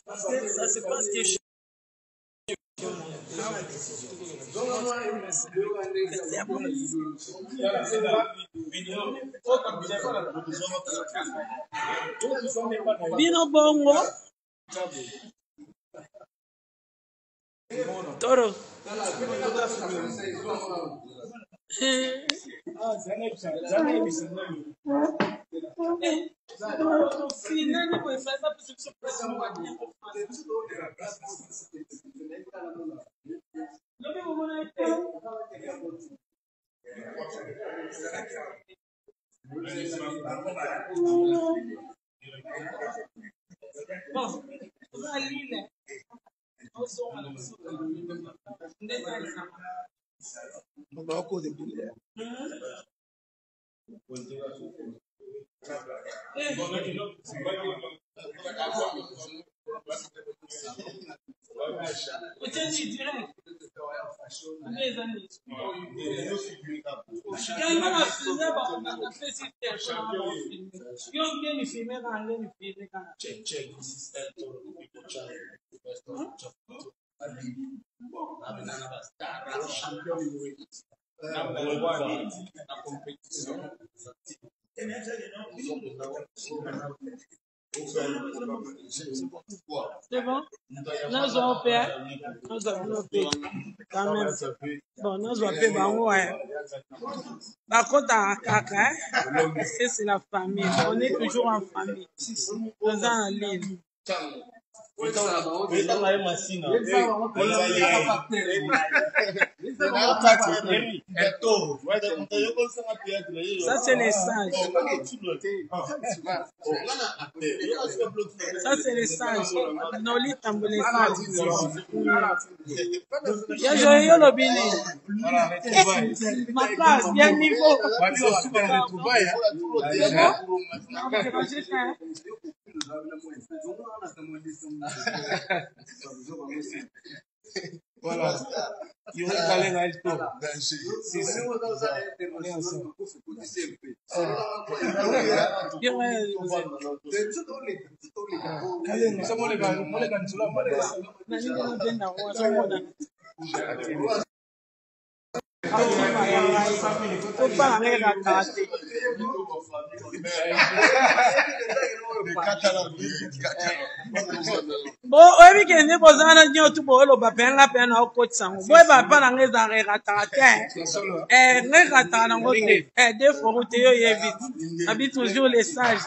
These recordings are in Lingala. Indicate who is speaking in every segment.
Speaker 1: Ça c'est pas ce que je... Bino bongo Toro c'est bon? Nous avons fait quand même. Bon, nous avons fait par contre, c'est la famille. On est toujours en famille. Nous en ligne. Ça c'est les sages. Ça c'est les sages. Noli tambo les sages. Yo le bini. Ma place bien niveau.
Speaker 2: Voilà. Il va aller dans le tour.
Speaker 1: Bon, oui, que ne posons pas de tout pour le papier, la peine au coach sang. Bon, va pas dans les arrêts ratés. Les ratés dans côté. Deux fois où tu es vite. Habite toujours les sages.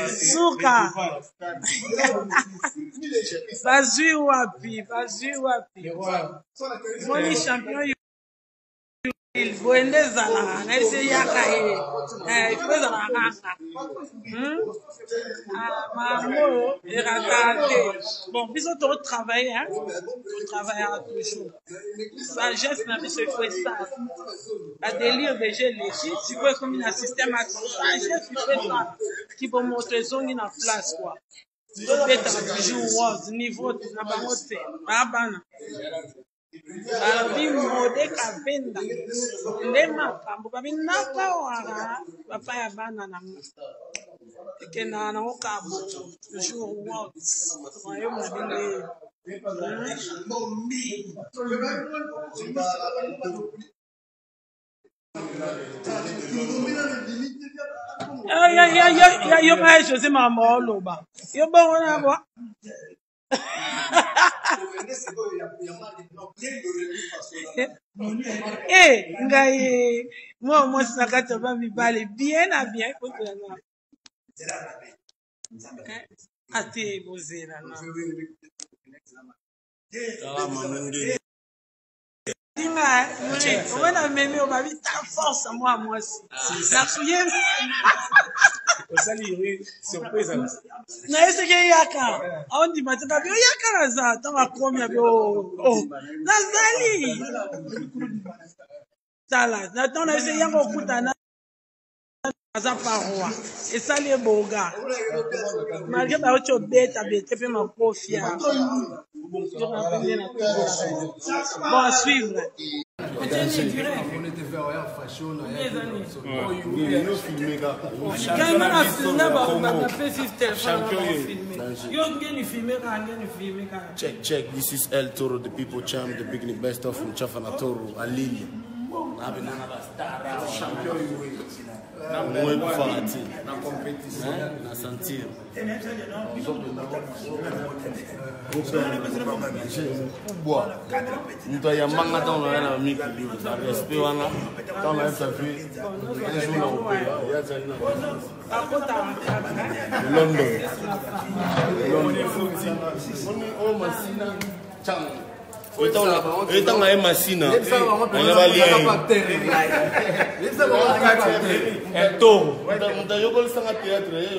Speaker 1: Souka. Vas-y wapi, vas-y wapi. Moi les champions. Il faut aider Zala, essayer à cahier. Il faut Zala. Maman, il raté. Bon, puis on doit travailler, hein. On travaillera toujours. Sagesse n'a pas se fait ça. La délire de j'ai légit, tu vois comme un système à sagesse qui fait ça, qui peut montrer son en place quoi. Peut-être toujours niveau na bangote, babana. Abi mode kabenda ndema kambo babi napa wara papa ya bana na kena na okabo toujours words wayo mabinde yo ba José mama loba yo ba wona bo ngai moi sakata ba mibale bien à bien kotelana ate bozela na on a même on va vite ta force moi aussi ça souviens
Speaker 2: ça lui surprise
Speaker 1: na ese ke yaka on dit matata bio yaka za tanga komia bio nazali sala na tona ese yango kutana aza paroi et ça les boga malgré ba ocho beta beta pe makofia bon à suivre.
Speaker 3: Check. This is El Toro, the people champ, the beginning best of from Chafana Toro, Alili. Muito forte na competição, na Santiago. Boa. Então a manga tá lá na mica, a respeito lá, tá lá essa vez. London. Então lá é Massina. É touro. Então eu gosto de teatro aí.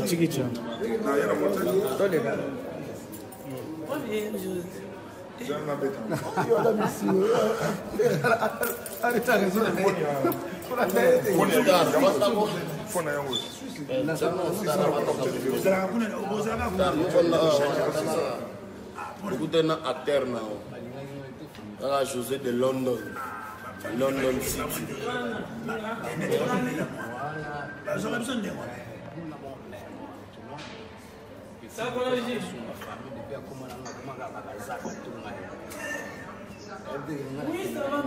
Speaker 3: Chiquicha. José de London City.
Speaker 1: Oui, ça va,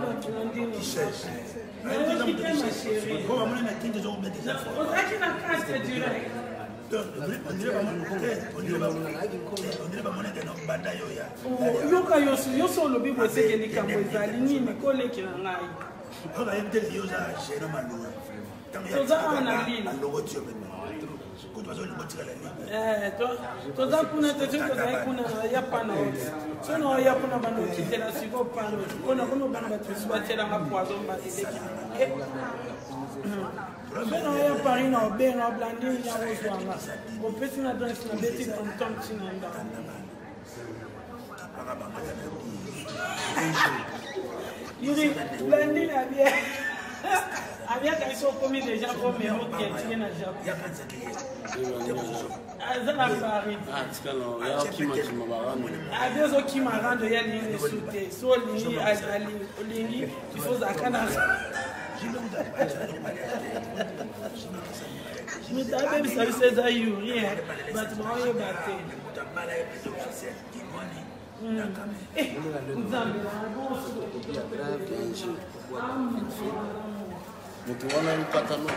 Speaker 1: toza kuna te tozali kuna ya pana sono ya kuna bando kitela siko pano kuna kuna bando batu batela nga poison ba ideki sono ya Paris na obenga blandi ya wozwanga opesi na danse na beti tom tinanda Yuri blandi na bien Abia quand ils sont commis des gens comme Méro qui est tiré dans le Japon. Ça n'a pas arrivé. Abia ceux qui m'ont rendu il y a ligne sauté. So ligne ligne il faut zakana. Mais t'as même ça c'est ça Yuri hein. Bâtiment est battu. Eh, vous avez
Speaker 3: Mtu wana mkatano.